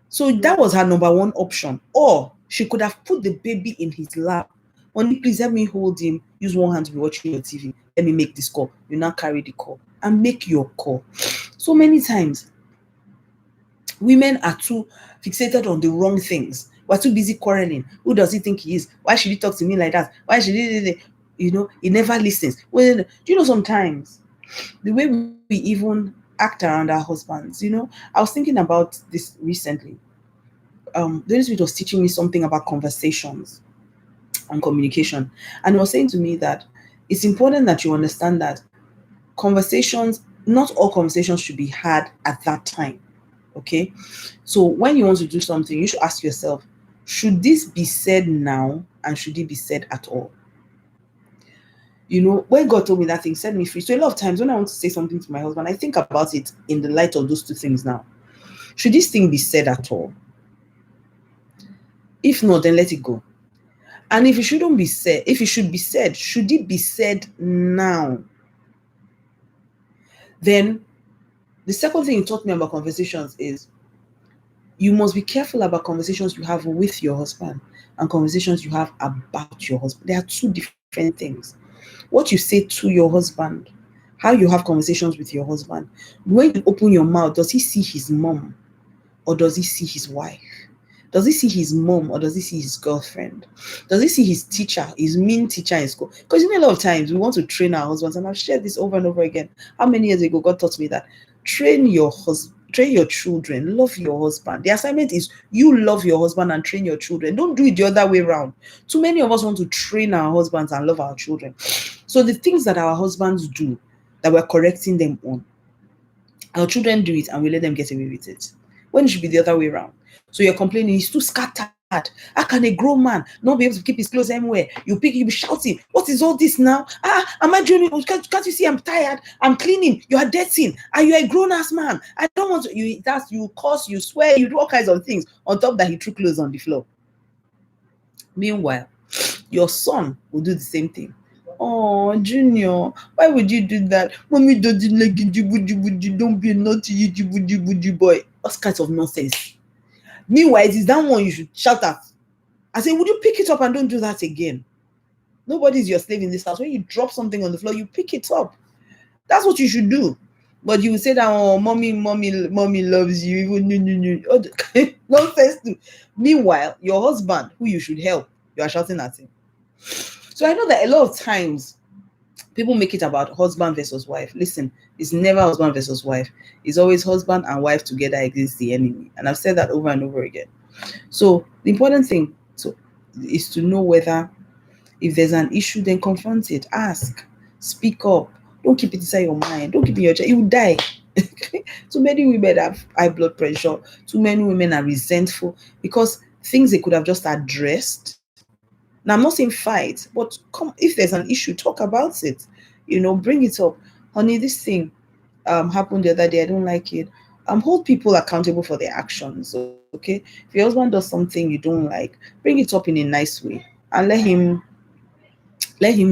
So that was her number one option. Or she could have put the baby in his lap. Honey, please help me hold him. Use one hand to be watching your TV. Let me make this call. You now carry the call and make your call. So many times, women are too fixated on the wrong things. We're too busy quarreling. Who does he think he is? Why should he talk to me like that? Why should he? He never listens. Well, do you know sometimes the way we even act around our husbands? I was thinking about this recently. The Holy Spirit was teaching me something about conversations and communication, and he was saying to me that it's important that you understand that not all conversations should be had at that time. Okay, so when you want to do something, you should ask yourself, should this be said now, and should it be said at all? When God told me that thing, set me free. So a lot of times when I want to say something to my husband, I think about it in the light of those two things now. Should this thing be said at all? If not, then let it go. And if it shouldn't be said, if it should be said, should it be said now? Then the second thing he taught me about conversations is you must be careful about conversations you have with your husband and conversations you have about your husband. They are two different things. What you say to your husband, how you have conversations with your husband. When you open your mouth, does he see his mom or does he see his wife? Does he see his mom or does he see his girlfriend? Does he see his teacher, his mean teacher in school? Because a lot of times we want to train our husbands, and I've shared this over and over again. How many years ago God taught me that? Train your children, love your husband. The assignment is you love your husband and train your children. Don't do it the other way around. Too many of us want to train our husbands and love our children. So the things that our husbands do, that we're correcting them on, our children do it and we let them get away with it. When it should be the other way around. So you're complaining, he's too scattered. How can a grown man not be able to keep his clothes anywhere? You be shouting, what is all this now? Am I doing it? Can't you see I'm tired? I'm cleaning. You are dirtying. And you're a grown-ass man. I don't want to. You curse, you swear, you do all kinds of things. On top of that, he threw clothes on the floor. Meanwhile, your son will do the same thing. Oh, Junior, why would you do that? Mommy doesn't like it. Don't be a naughty boy. All kinds of nonsense. Meanwhile, it is that one you should shout at. I say, would you pick it up and don't do that again? Nobody's your slave in this house. When you drop something on the floor, you pick it up. That's what you should do. But you will say that, oh, mommy loves you. Nonsense too. Meanwhile, your husband, who you should help, you are shouting at him. So I know that a lot of times people make it about husband versus wife. Listen, it's never husband versus wife. It's always husband and wife together against the enemy. And I've said that over and over again. So the important thing is to know whether, if there's an issue, then confront it. Ask, speak up. Don't keep it inside your mind. Don't keep it in your chest. You will die. Too many women have high blood pressure. Too many women are resentful because things they could have just addressed. Now, I'm not saying fight, but if there's an issue, talk about it. Bring it up. Honey, this thing happened the other day. I don't like it. Hold people accountable for their actions. Okay, if your husband does something you don't like, bring it up in a nice way and let him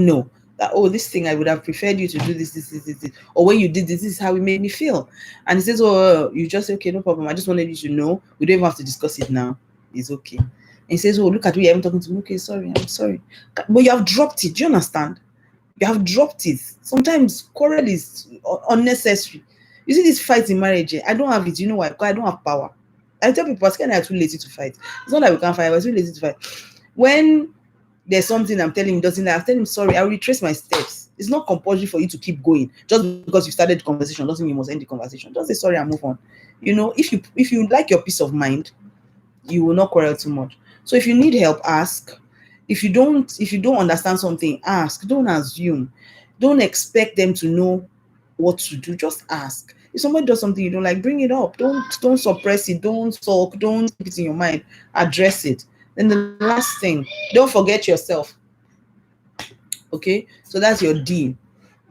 know that, oh, this thing I would have preferred you to do this, or when you did this is how it made me feel. And he says, oh, you just say, okay, no problem. I just wanted you to know. We don't even have to discuss it now. It's okay. And he says, oh, look at me, you haven't talking to me. Okay, sorry, I'm sorry. But you have dropped it. Do you understand? You have dropped it. Sometimes quarrel is unnecessary. You see this fight in marriage, I don't have it. You know why? Because I don't have power. I tell people, I'm too lazy to fight. It's not that we can't fight, we're too lazy to fight. When there's something I'm telling him doesn't like, I'll tell him sorry, I'll retrace my steps. It's not compulsory for you to keep going. Just because you started the conversation doesn't mean you must end the conversation. Just say sorry and move on. If you like your peace of mind, you will not quarrel too much. So if you need help, ask. If you don't understand something, ask. Don't assume. Don't expect them to know what to do. Just ask. If somebody does something you don't like, bring it up. Don't suppress it. Don't sulk. Don't keep it in your mind. Address it. Then the last thing, don't forget yourself. Okay, so that's your D.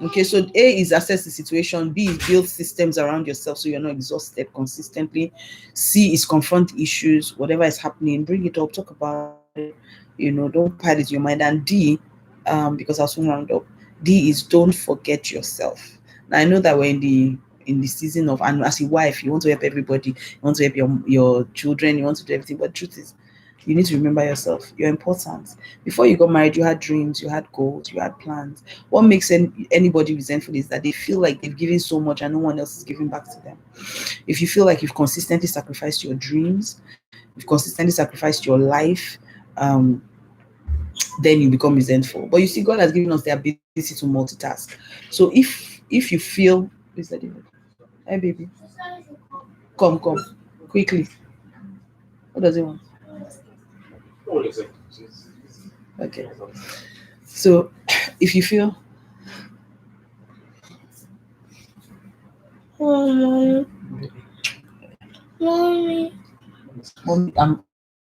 Okay, so A is assess the situation. B is build systems around yourself so you're not exhausted consistently. C is confront issues, whatever is happening, bring it up, talk about it. Don't pile it in your mind. And D, because I'll soon round up. D is don't forget yourself. Now I know that we're in the season of, and as a wife, you want to help everybody, you want to help your children, you want to do everything, but the truth is, you need to remember yourself. You're important. Before you got married, you had dreams, you had goals, you had plans. What makes anybody resentful is that they feel like they've given so much and no one else is giving back to them. If you feel like you've consistently sacrificed your dreams, you've consistently sacrificed your life, then you become resentful. But you see, God has given us the ability to multitask. So if you feel, please let it go. Hey, baby, come quickly. What does it want? Okay. So if you feel mommy, I'm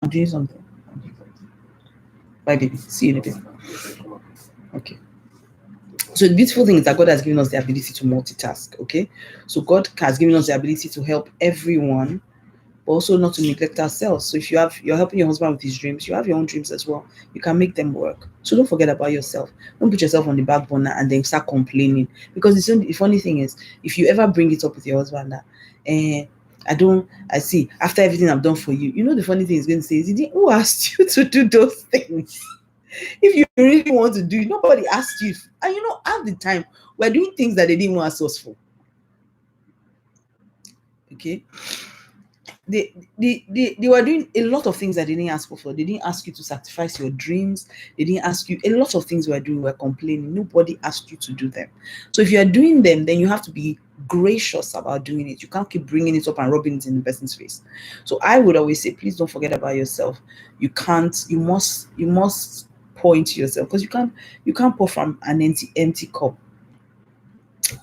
doing something. Bye, baby. See you in a bit. Okay. So the beautiful thing is that God has given us the ability to multitask. Okay. So God has given us the ability to help everyone, but also not to neglect ourselves. So if you're helping your husband with his dreams, you have your own dreams as well. You can make them work. So don't forget about yourself. Don't put yourself on the back burner and then start complaining. Because the funny thing is, if you ever bring it up with your husband that, I see, after everything I've done for you, the funny thing is going to say is, who asked you to do those things? If you really want to do it, nobody asked you. And half the time, we're doing things that they didn't want us for. Okay? They were doing a lot of things that they didn't ask for. They didn't ask you to sacrifice your dreams. They didn't ask you. A lot of things we were doing, we're complaining. Nobody asked you to do them. So if you are doing them, then you have to be gracious about doing it. You can't keep bringing it up and rubbing it in the person's face. So I would always say, please don't forget about yourself. You must point to yourself, because you can't pour from an empty cup.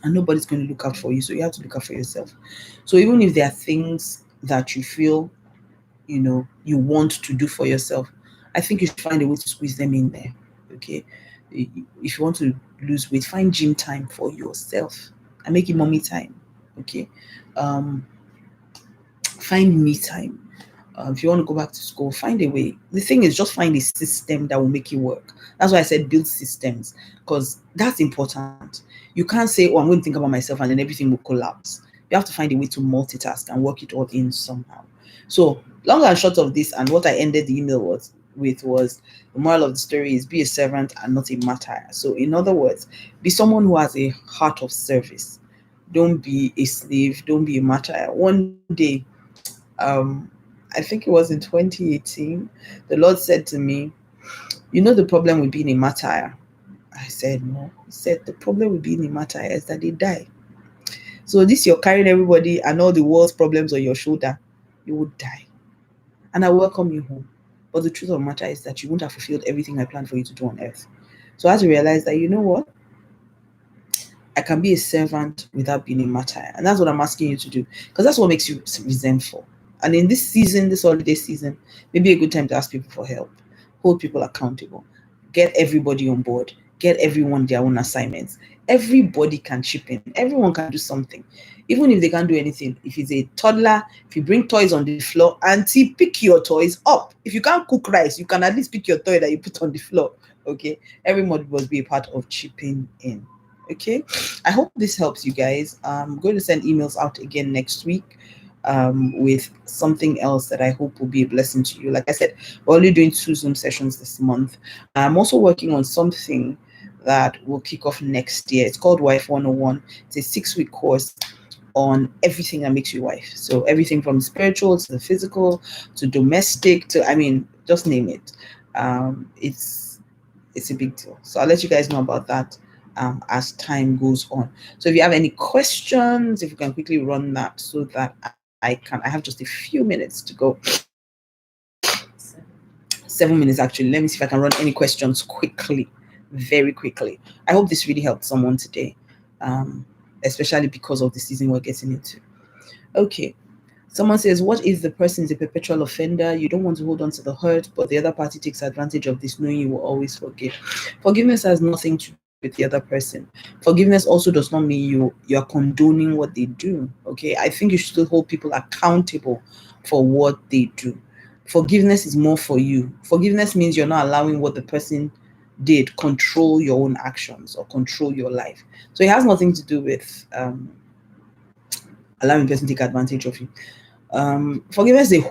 And nobody's going to look out for you. So you have to look out for yourself. So even if there are things that you feel you want to do for yourself, I think you should find a way to squeeze them in there. Okay, if you want to lose weight, find gym time for yourself and make it mommy time. Okay, find me time. If you want to go back to school, find a way. The thing is, just find a system that will make you work. That's why I said build systems, because that's important. You can't say, oh, I'm going to think about myself and then everything will collapse. You have to find a way to multitask and work it all in somehow. So, long and short of this, and what I ended the email was the moral of the story is be a servant and not a martyr. So, in other words, be someone who has a heart of service. Don't be a slave. Don't be a martyr. One day, I think it was in 2018, the Lord said to me, you know the problem with being a martyr? I said, no. He said, the problem with being a martyr is that they die. So this, you're carrying everybody and all the world's problems on your shoulder. You would die. And I welcome you home. But the truth of the matter is that you won't have fulfilled everything I planned for you to do on earth. So I had to realize that, you know what? I can be a servant without being a martyr. And that's what I'm asking you to do. Because that's what makes you resentful. And in this season, this holiday season, maybe a good time to ask people for help. Hold people accountable. Get everybody on board. Get everyone their own assignments. Everybody can chip in. Everyone can do something. Even if they can't do anything. If it's a toddler, if you bring toys on the floor, auntie, pick your toys up. If you can't cook rice, you can at least pick your toy that you put on the floor. Okay? Everybody must be a part of chipping in. Okay? I hope this helps you guys. I'm going to send emails out again next week. With something else that I hope will be a blessing to you. Like I said, we're only doing 2 Zoom sessions this month. I'm also working on something that will kick off next year. It's called Wife 101. It's a 6-week course on everything that makes you wife. So everything from spiritual to the physical to domestic to, just name it. It's a big deal. So I'll let you guys know about that as time goes on. So if you have any questions, if you can quickly run that so that I have just a few minutes to go. 7 minutes actually. Let me see if I can run any questions quickly, very quickly. I hope this really helped someone today, especially because of the season we're getting into. Okay. Someone says, what if the person is a perpetual offender? You don't want to hold on to the hurt, but the other party takes advantage of this, knowing you will always forgive. Forgiveness has nothing to do with the other person. Forgiveness also does not mean you're condoning what they do. Okay, I think you should still hold people accountable for what they do. Forgiveness is more for you. Forgiveness means you're not allowing what the person did control your own actions or control your life. So it has nothing to do with allowing the person to take advantage of you. Forgiveness is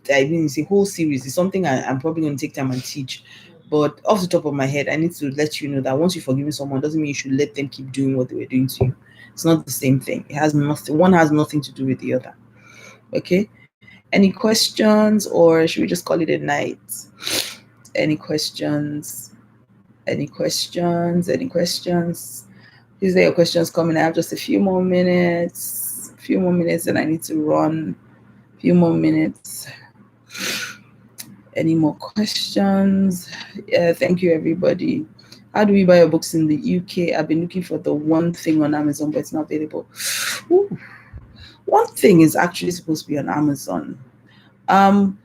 it's a whole series. It's something I'm probably going to take time and teach. But off the top of my head, I need to let you know that once you've forgiven someone, doesn't mean you should let them keep doing what they were doing to you. It's not the same thing. It has nothing. One has nothing to do with the other. Okay. Any questions, or should we just call it a night? Any questions? Any questions? Any questions? Is there your questions coming? I have just a few more minutes. A few more minutes, and I need to run. A few more minutes. Any more questions? Yeah, thank you, everybody. How do we buy your books in the UK? I've been looking for the one thing on Amazon, but it's not available. Ooh. One thing is actually supposed to be on Amazon. Do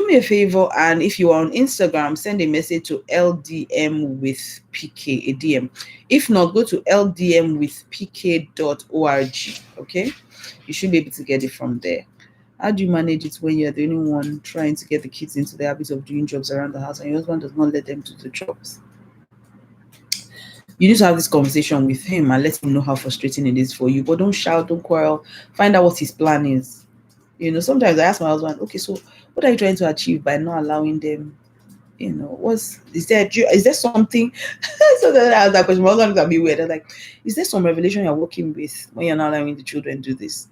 me a favor, and if you are on Instagram, send a message to LDM with PK, a DM. If not, go to ldmwithpk.org. Okay, you should be able to get it from there. How do you manage it when you're the only one trying to get the kids into the habit of doing jobs around the house and your husband does not let them do the jobs? You need to have this conversation with him and let him know how frustrating it is for you. But don't shout, don't quarrel. Find out what his plan is. Sometimes I ask my husband, okay, so what are you trying to achieve by not allowing them? Is there something? So then I ask that question. My husband looks at me weird. I'm like, is there some revelation you're working with when you're not allowing the children do this?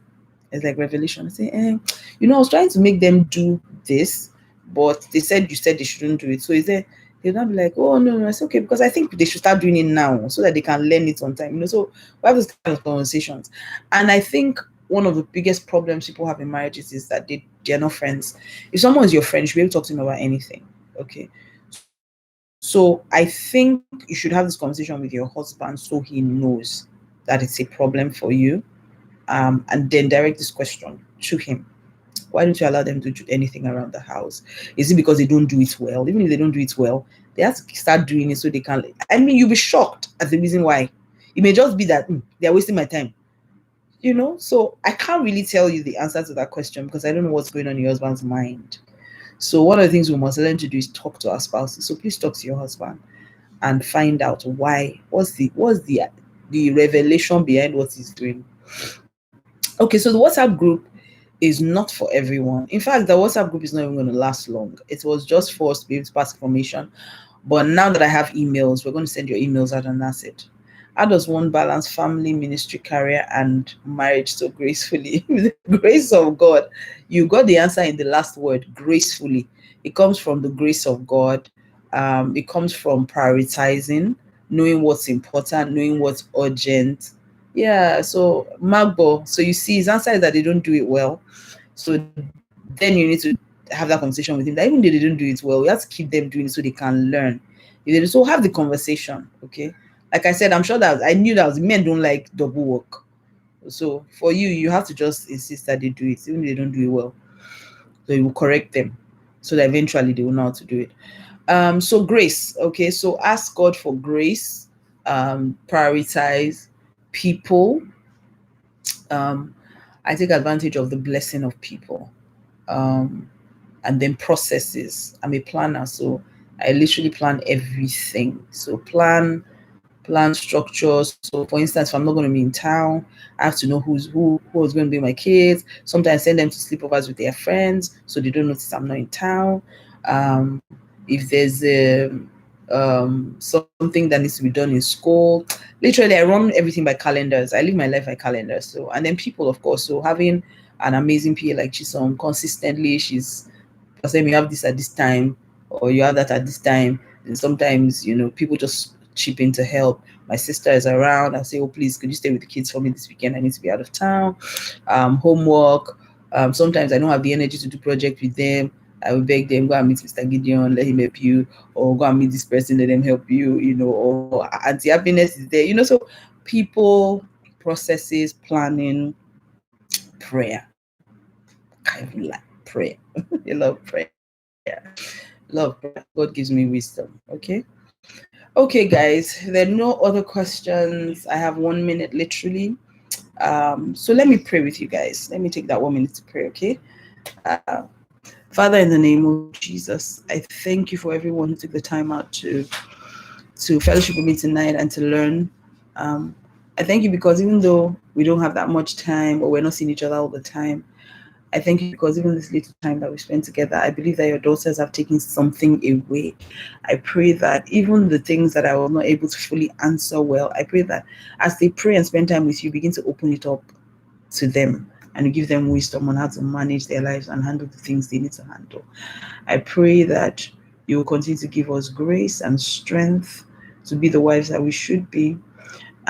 It's like revelation. I say, I was trying to make them do this, but you said they shouldn't do it. So is there? They'll not be like, oh no, it's okay, because I think they should start doing it now so that they can learn it on time. So we have this kind of conversations, and I think one of the biggest problems people have in marriages is that they're not friends. If someone is your friend, you should be able to talk to them about anything. Okay. So I think you should have this conversation with your husband so he knows that it's a problem for you. And then direct this question to him. Why don't you allow them to do anything around the house? Is it because they don't do it well? Even if they don't do it well, they have to start doing it so they can. I mean, you'll be shocked at the reason why. It may just be that they're wasting my time. So I can't really tell you the answer to that question because I don't know what's going on in your husband's mind. So one of the things we must learn to do is talk to our spouses. So please talk to your husband and find out why. What's the revelation behind what he's doing? Okay, so the WhatsApp group is not for everyone. In fact, the WhatsApp group is not even going to last long. It was just for us to be able to pass information. But now that I have emails, we're going to send your emails out, and that's it. How does one balance family, ministry, career, and marriage so gracefully? With the grace of God. You got the answer in the last word, gracefully. It comes from the grace of God. It comes from prioritizing, knowing what's important, knowing what's urgent. Yeah, so Magbo, so you see his answer is that they don't do it well. So then you need to have that conversation with him that even though they don't do it well, we have to keep them doing it so they can learn. So have the conversation, okay? Like I said, I'm sure that I knew that men don't like double work. So for you have to just insist that they do it, even if they don't do it well. So you will correct them so that eventually they will know how to do it. So grace, okay? So ask God for grace, prioritize people. I take advantage of the blessing of people. And then processes. I'm a planner, so I literally plan everything. So plan structures. So for instance, if I'm not going to be in town, I have to know who's going to be my kids. Sometimes send them to sleepovers with their friends so they don't notice I'm not in town. If there's something that needs to be done in school, literally I run everything by calendars. I live my life by calendars. So, and then people, of course, so having an amazing PA like Chisom consistently, she's saying you have this at this time or you have that at this time, and sometimes people just chip in to help. My sister is around. I'll say, oh please, could you stay with the kids for me this weekend? I need to be out of town. Homework. Sometimes I don't have the energy to do project with them. I will beg them, go and meet Mr. Gideon, let him help you, or go and meet this person, let them help you, or anti-happiness is there, so people, processes, planning, prayer. I like prayer. I love prayer. Love prayer. God gives me wisdom. Okay, guys, there are no other questions. I have 1 minute literally. So let me pray with you guys. Let me take that 1 minute to pray, okay? Father, in the name of Jesus, I thank you for everyone who took the time out to fellowship with me tonight and to learn. I thank you because even though we don't have that much time or we're not seeing each other all the time, I thank you because even this little time that we spent together, I believe that your daughters have taken something away. I pray that even the things that I was not able to fully answer well, I pray that as they pray and spend time with you, begin to open it up to them and give them wisdom on how to manage their lives and handle the things they need to handle. I pray that you will continue to give us grace and strength to be the wives that we should be,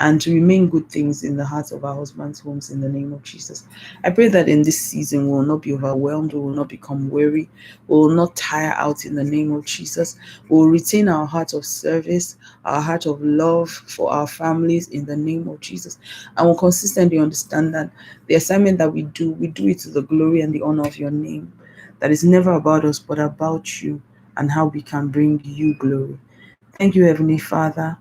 and to remain good things in the hearts of our husbands' homes in the name of Jesus. I pray that in this season we will not be overwhelmed, we will not become weary, we will not tire out in the name of Jesus. We will retain our heart of service, our heart of love for our families in the name of Jesus. And we'll consistently understand that the assignment that we do it to the glory and the honor of your name. That is never about us, but about you and how we can bring you glory. Thank you, Heavenly Father.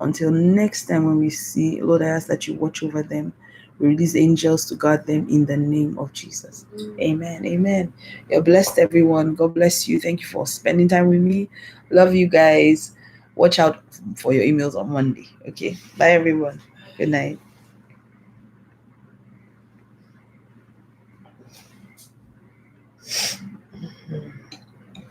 Until next time when we see, Lord, I ask that you watch over them. We release angels to guard them in the name of Jesus. Amen. Amen. You're blessed, everyone. God bless you. Thank you for spending time with me. Love you guys. Watch out for your emails on Monday. Okay. Bye, everyone. Good night.